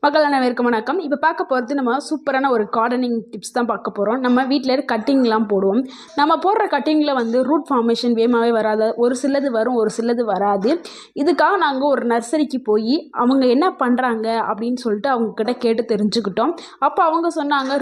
மக்கள் அனைவருக்கும் வணக்கம். இப்போ பார்க்க போகிறது நம்ம சூப்பரான ஒரு கார்டனிங் டிப்ஸ் தான் பார்க்க போகிறோம். நம்ம வீட்டில் கட்டிங்லாம் போடுவோம். நம்ம போடுற கட்டிங்கில் வந்து ரூட் ஃபார்மேஷன் வேகமாகவே வராது. ஒரு சிலது வரும், ஒரு சிலது வராது. இதுக்காக நாங்கள் ஒரு நர்சரிக்கு போய் அவங்க என்ன பண்ணுறாங்க அப்படின்னு சொல்லிட்டு அவங்கக்கிட்ட கேட்டு தெரிஞ்சுக்கிட்டோம். அப்போ அவங்க சொன்னாங்க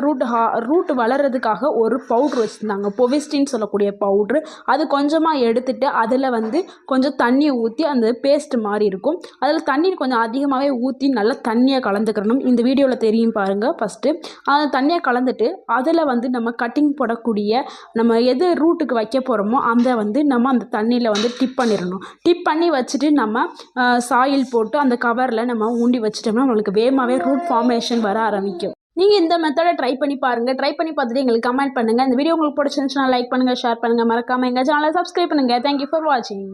ரூட் வளர்கிறதுக்காக ஒரு பவுட்ரு வச்சுருந்தாங்க, பொவிஸ்டின்னு சொல்லக்கூடிய பவுட்ரு. அது கொஞ்சமாக எடுத்துகிட்டு அதில் வந்து கொஞ்சம் தண்ணியை ஊற்றி அந்த பேஸ்ட் மாதிரி இருக்கும். அதில் தண்ணி கொஞ்சம் அதிகமாகவே ஊற்றி நல்லா தண்ணியை கலந்துக்கணும். இந்த வீடியோவில் தெரியும் பாருங்கள். ஃபஸ்ட்டு அந்த தண்ணியை கலந்துட்டு அதில் வந்து நம்ம கட்டிங் போடக்கூடிய நம்ம எது ரூட்டுக்கு வைக்க போகிறோமோ நம்ம அந்த தண்ணியில் வந்து டிப் பண்ணிடணும். டிப் பண்ணி வச்சுட்டு நம்ம சாயில் போட்டு அந்த கவரில் நம்ம ஊண்டி வச்சுட்டோம்னா நம்மளுக்கு வேகமாகவே ரூட் ஃபார்மேஷன் வர ஆரம்பிக்கும். நீங்கள் இந்த மெத்தடை ட்ரை பண்ணி பாருங்கள். ட்ரை பண்ணி பார்த்துட்டு எங்களுக்கு கமெண்ட் பண்ணுங்கள். இந்த வீடியோ உங்களுக்கு பிடிச்சிருந்துச்சுன்னா லைக் பண்ணுங்கள், ஷேர் பண்ணுங்கள். மறக்காமல் எங்கள் சேனலை சப்ஸ்கிரைப் பண்ணுங்கள். தேங்க்யூ ஃபார் வாட்சிங்.